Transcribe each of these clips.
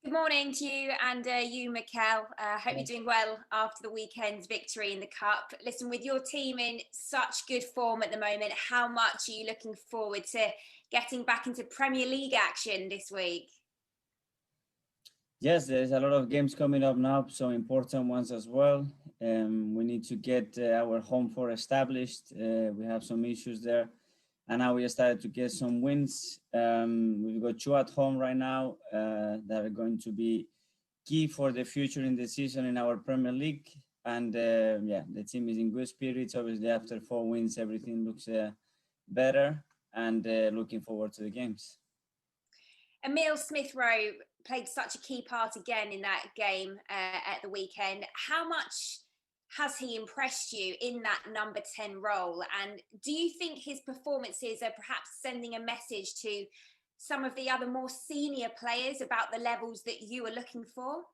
Good morning to you and you, Mikel. Hope you're doing well after the weekend's victory in the Cup. Listen, with your team in such good form at the moment, how much are you looking forward to getting back into Premier League action this week? Yes, there's a lot of games coming up now, some important ones as well. We need to get our home form established. We have some issues there. And now we started to get some wins. We've got 2 at home right now that are going to be key for the future in the season in our Premier League. And the team is in good spirits. Obviously, after 4 wins, everything looks better, and looking forward to the games. Emile Smith-Rowe played such a key part again in that game at the weekend. How much has he impressed you in that number 10 role? And do you think his performances are perhaps sending a message to some of the other more senior players about the levels that you are looking for?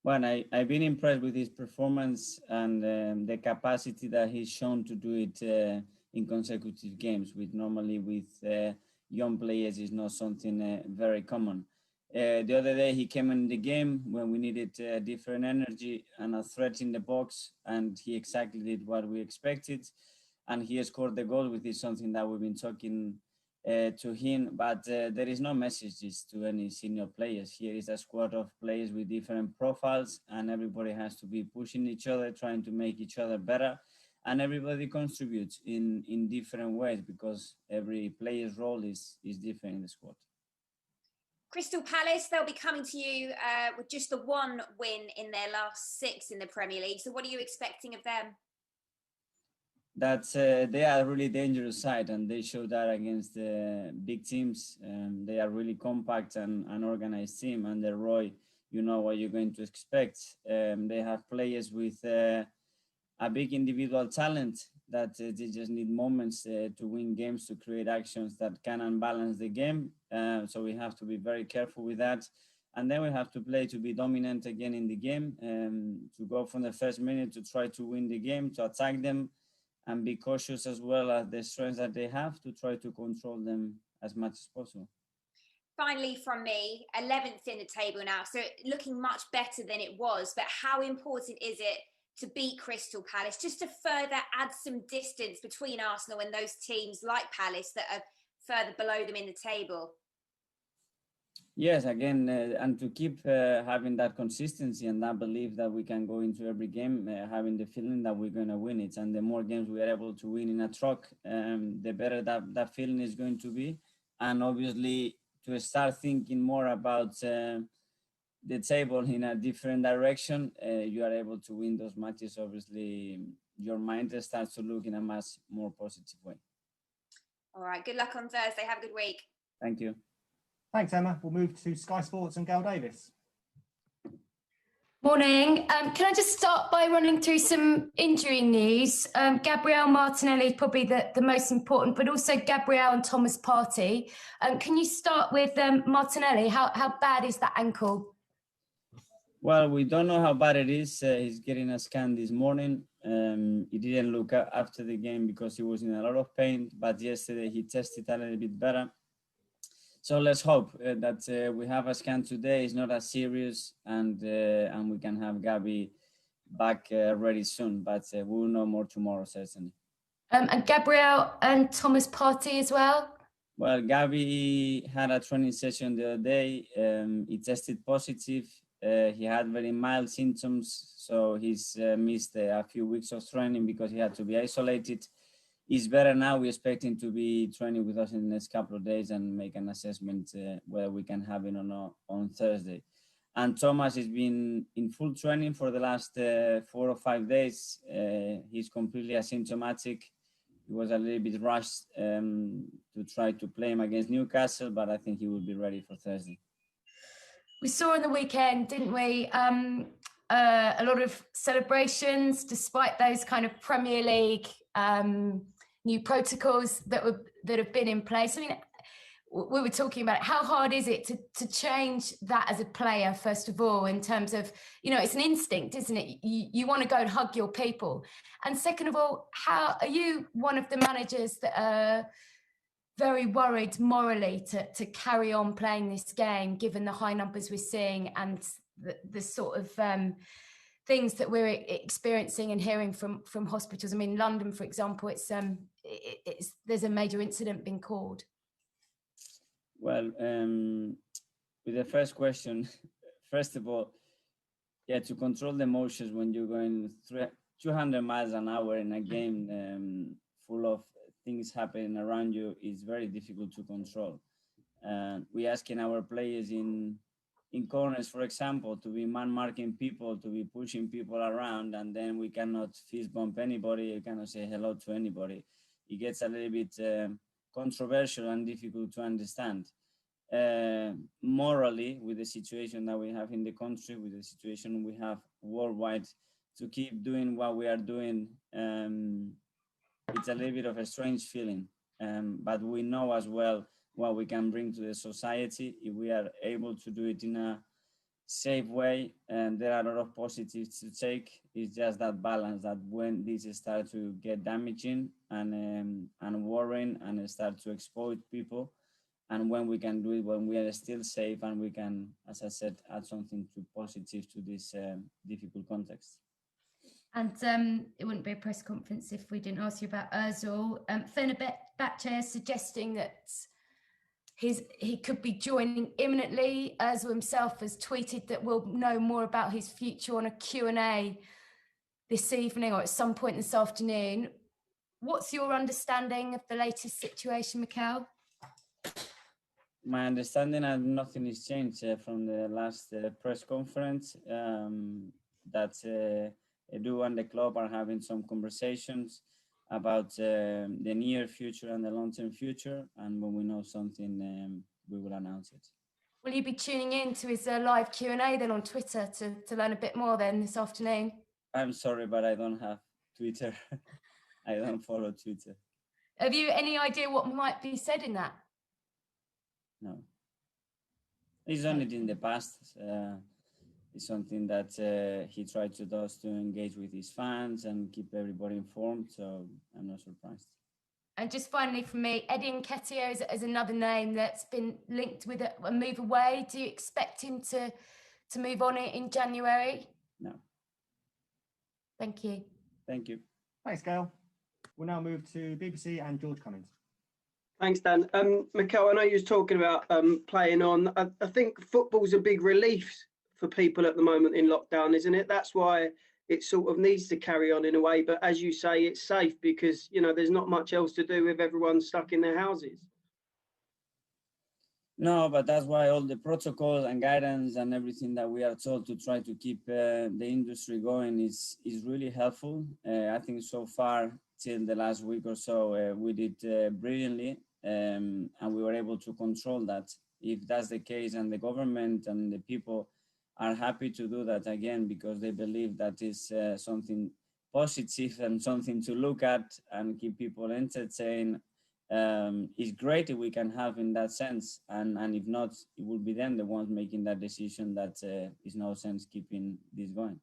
Well, I've been impressed with his performance and the capacity that he's shown to do it in consecutive games, which normally with young players is not something very common. The other day he came in the game when we needed different energy and a threat in the box, and he exactly did what we expected, and he scored the goal, which is something that we've been talking to him. But there is no messages to any senior players. Here is a squad of players with different profiles, and everybody has to be pushing each other, trying to make each other better, and everybody contributes in different ways because every player's role is different in the squad. Crystal Palace, they'll be coming to you with just the 1 win in their last 6 in the Premier League. So what are you expecting of them? That's they are a really dangerous side, and they show that against the big teams. They are really compact and organized team. Under Roy, you know what you're going to expect. They have players with a big individual talent that they just need moments to win games, to create actions that can unbalance the game. So we have to be very careful with that. And then we have to play to be dominant again in the game, to go from the first minute to try to win the game, to attack them, and be cautious as well as the strengths that they have to try to control them as much as possible. Finally, from me, 11th in the table now, so looking much better than it was. But how important is it to beat Crystal Palace, just to further add some distance between Arsenal and those teams like Palace that are further below them in the table? Yes, again, and to keep having that consistency and that belief that we can go into every game having the feeling that we're going to win it. And the more games we are able to win in a truck, the better that feeling is going to be. And obviously, to start thinking more about the table in a different direction, you are able to win those matches. Obviously, your mind starts to look in a much more positive way. All right, good luck on Thursday. Have a good week. Thank you. Thanks, Emma. We'll move to Sky Sports and Gail Davis. Morning. Can I just start by running through some injury news? Gabriel Martinelli is probably the most important, but also Gabriel and Thomas Partey. Can you start with Martinelli? How bad is that ankle? Well, we don't know how bad it is. He's getting a scan this morning. He didn't look up after the game because he was in a lot of pain, but yesterday he tested a little bit better. So let's hope that we have a scan today. It's not as serious, and we can have Gabi back ready soon. But we'll know more tomorrow, certainly. And Gabriel and Thomas Partey as well? Well, Gabi had a training session the other day. He tested positive. He had very mild symptoms, so he's missed a few weeks of training because he had to be isolated. He's better now. We expect him to be training with us in the next couple of days and make an assessment whether we can have him or not on Thursday. And Thomas has been in full training for the last 4 or 5 days. He's completely asymptomatic. He was a little bit rushed to try to play him against Newcastle, but I think he will be ready for Thursday. We saw on the weekend, didn't we, a lot of celebrations despite those kind of Premier League new protocols that have been in place. I mean, we were talking about it. How hard is it to change that as a player, first of all, in terms of, it's an instinct, isn't it? You want to go and hug your people. And second of all, how are you one of the managers that are very worried morally to carry on playing this game, given the high numbers we're seeing and the sort of things that we're experiencing and hearing from hospitals. I mean, London, for example, it's there's a major incident being called. Well, with the first question, first of all, yeah, to control the emotions when you're going 200 miles an hour in a game full of things happening around you is very difficult to control. We're asking our players in corners, for example, to be man-marking people, to be pushing people around, and then we cannot fist bump anybody, you cannot say hello to anybody. It gets a little bit controversial and difficult to understand. Morally, with the situation that we have in the country, with the situation we have worldwide, to keep doing what we are doing, it's a little bit of a strange feeling. But we know as well what we can bring to the society if we are able to do it in a safe way. And there are a lot of positives to take. It's just that balance that when this start to get damaging and worrying and start to exploit people, and when we can do it when we are still safe and we can, as I said, add something to positive to this difficult context. And it wouldn't be a press conference if we didn't ask you about Ozil. Fenerbahce suggesting that he could be joining imminently. Ozil himself has tweeted that we'll know more about his future on a Q&A this evening or at some point this afternoon. What's your understanding of the latest situation, Mikel? My understanding is nothing has changed from the last press conference. That Edu and the club are having some conversations about the near future and the long-term future. And when we know something, we will announce it. Will you be tuning in to his live Q&A then on Twitter to learn a bit more then this afternoon? I'm sorry, but I don't have Twitter. I don't follow Twitter. Have you any idea what might be said in that? No. It's only in the past. It's something that he tried to do to engage with his fans and keep everybody informed. So I'm not surprised. And just finally for me, Eddie Nketiah is another name that's been linked with a move away. Do you expect him to move on in January? No. Thank you. Thank you. Thanks, Gail. We'll now move to BBC and George Cummings. Thanks, Dan. Mikel, I know you was talking about playing on. I think football's a big relief for people at the moment in lockdown, isn't it? That's why it sort of needs to carry on in a way. But as you say, it's safe because, you know, there's not much else to do with everyone stuck in their houses. No, but that's why all the protocols and guidance and everything that we are told to try to keep the industry going is really helpful. I think so far, till the last week or so, we did brilliantly, and we were able to control that. If that's the case, and the government and the people are happy to do that again because they believe that is something positive and something to look at and keep people entertained, it's great if we can have in that sense. And if not, it will be them the ones making that decision that is no sense keeping this going.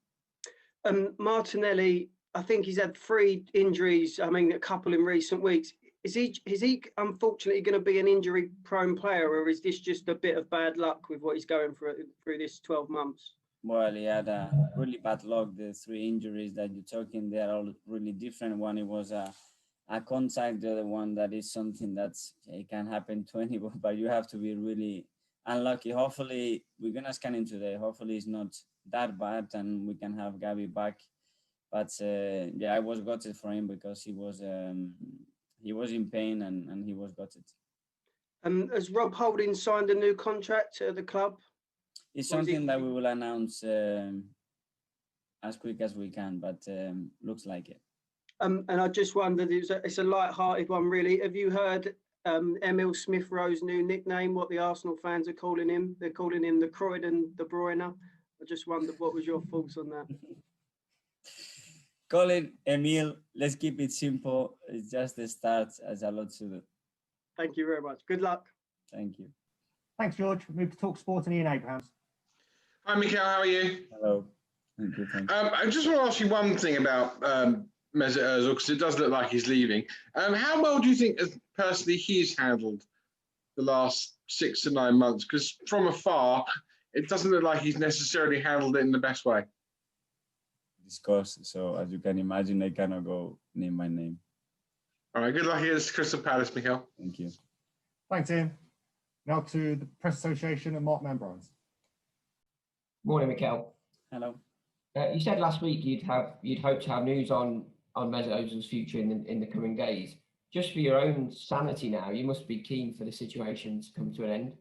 Martinelli, I think he's had 3 injuries. I mean, a couple in recent weeks. Is he unfortunately going to be an injury-prone player, or is this just a bit of bad luck with what he's going through this 12 months? Well, he had a really bad luck. The 3 injuries that you're talking, they are all really different. One, it was a contact. The other one, that is something it can happen to anyone, but you have to be really unlucky. Hopefully, we're going to scan him today. Hopefully, it's not that bad and we can have Gabi back. But yeah, I was gutted for him because he was in pain and he was gutted. Has Rob Holding signed a new contract at the club? It's something that we will announce as quick as we can, but looks like it. And I just wondered, it's a light-hearted one, really. Have you heard Emil Smith-Rowe's new nickname, what the Arsenal fans are calling him? They're calling him the Croydon De Bruyne. I just wondered, what was your thoughts on that? Call it Emil. Let's keep it simple. It's just the start. As a lot to do. Thank you very much. Good luck. Thank you. Thanks, George. We'll move to Talk Sport and Ian Abrahams. Hi, Mikel. How are you? Hello. Thank you. I just want to ask you one thing about Mesut Ozil, because it does look like he's leaving. How well do you think, personally, he's handled the last 6 to 9 months? Because from afar, it doesn't look like he's necessarily handled it in the best way. Discuss. So as you can imagine, I cannot go name by name. All right, good luck against Crystal Palace, Mikel. Thank you. Thanks, Ian. Now to the Press Association and Mark Membrans. Morning, Mikel. Hello. You said last week you'd hoped to have news on Mesut Ozil's future in the coming days. Just for your own sanity now, you must be keen for the situation to come to an end.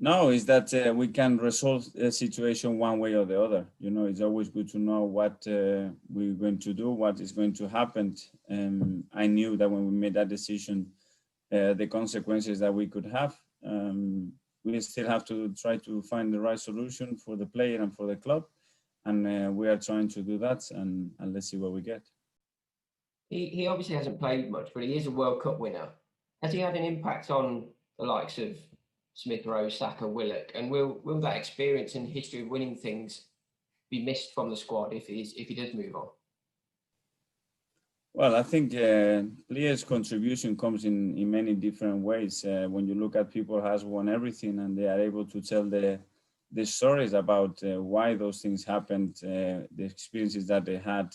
No, it's that we can resolve the situation one way or the other. You know, it's always good to know what we're going to do, what is going to happen. I knew that when we made that decision, the consequences that we could have. We still have to try to find the right solution for the player and for the club. And we are trying to do that, and let's see what we get. He obviously hasn't played much, but he is a World Cup winner. Has he had an impact on the likes of Smith Rowe, Saka, Willock? And will that experience and history of winning things be missed from the squad if he does move on? Well, I think players' contribution comes in many different ways. When you look at people who has won everything and they are able to tell the stories about why those things happened, the experiences that they had,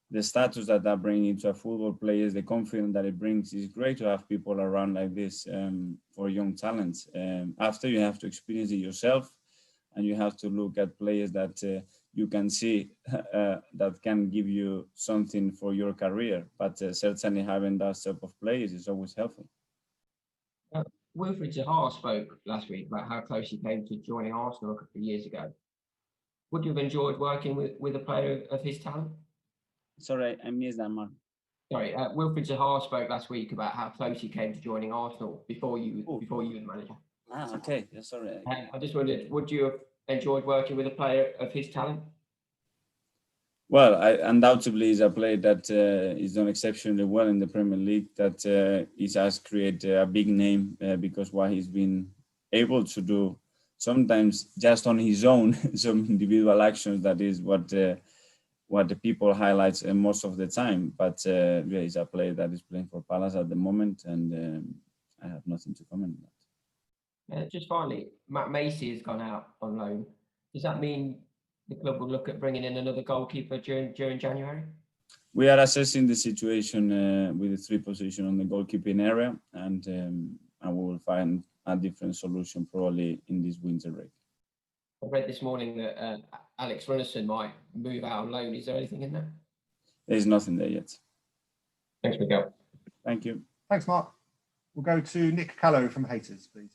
the status that brings into a football players, the confidence that it brings. It's great to have people around like this for young talents. After you have to experience it yourself, and you have to look at players that you can see that can give you something for your career. But certainly having that type of players is always helpful. Wilfried Zaha spoke last week about how close he came to joining Arsenal a couple of years ago. Would you have enjoyed working with a player of his talent? Sorry, I missed that, Mark. Sorry, Wilfried Zaha spoke last week about how close he came to joining Arsenal before you were the manager. Okay. Yeah, sorry. I just wondered, would you have enjoyed working with a player of his talent? Well, undoubtedly is a player that is done exceptionally well in the Premier League, that has created a big name because what he's been able to do, sometimes just on his own, some individual actions, that is what the people highlights most of the time. But he's a player that is playing for Palace at the moment, and I have nothing to comment on that. Just finally, Matt Macy has gone out on loan. Does that mean the club will look at bringing in another goalkeeper during January? We are assessing the situation with the 3 positions on the goalkeeping area, and we will find a different solution probably in this winter break. I read this morning that Alex Runnison might move out on loan. Is there anything in there? There's nothing there yet. Thanks, Mikel. Thank you. Thanks, Mark. We'll go to Nick Callow from Haters, please.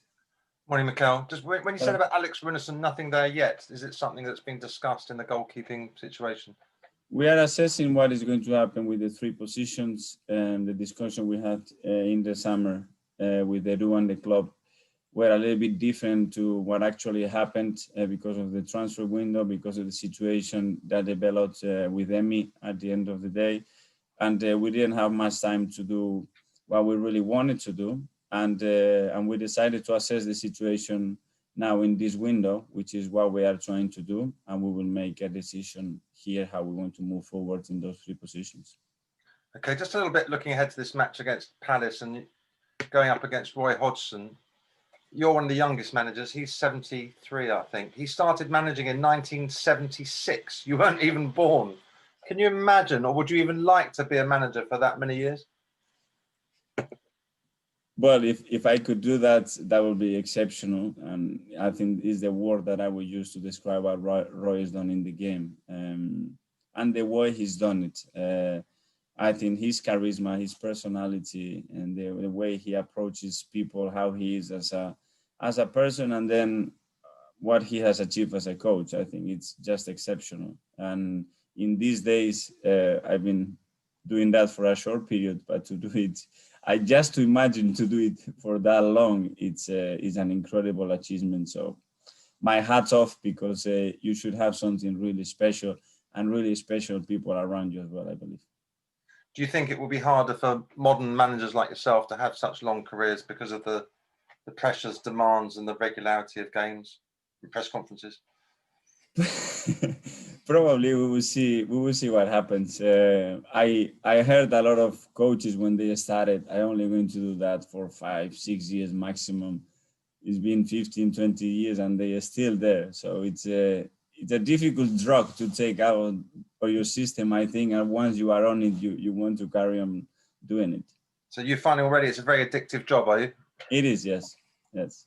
Morning, Mikel. Just when you said about Alex Runnison, nothing there yet, is it something that's been discussed in the goalkeeping situation? We are assessing what is going to happen with the 3 positions. The discussion we had in the summer with Edu and the club were a little bit different to what actually happened because of the transfer window, because of the situation that developed with Emi at the end of the day. And we didn't have much time to do what we really wanted to do. And we decided to assess the situation now in this window, which is what we are trying to do. And we will make a decision here how we want to move forward in those 3 positions. Okay, just a little bit looking ahead to this match against Palace and going up against Roy Hodgson. You're one of the youngest managers. He's 73, I think. He started managing in 1976. You weren't even born. Can you imagine, or would you even like to be a manager for that many years? Well, if I could do that, that would be exceptional. And I think is the word that I would use to describe what Roy has done in the game. And the way he's done it. I think his charisma, his personality, and the way he approaches people, how he is as a person, and then what he has achieved as a coach, I think it's just exceptional. And in these days, I've been doing that for a short period, but to do it, to imagine to do it for that long, it's an incredible achievement. So my hat's off, because you should have something really special and really special people around you as well, I believe. Do you think it will be harder for modern managers like yourself to have such long careers because of the pressures, demands, and the regularity of games and press conferences? probably we will see. We will see what happens. I heard a lot of coaches when they started, I only going to do that for 5-6 years maximum. It's been 15, 20 years and they are still there. So it's a difficult drug to take out of your system, I think. And once you are on it, you want to carry on doing it. So you're finding already it's a very addictive job, are you? It is, yes. Yes.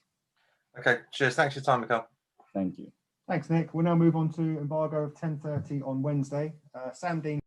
Okay, cheers. Thanks for your time, Mikel. Thank you. Thanks, Nick. We'll now move on to embargo of 10:30 on Wednesday. Sam Dean.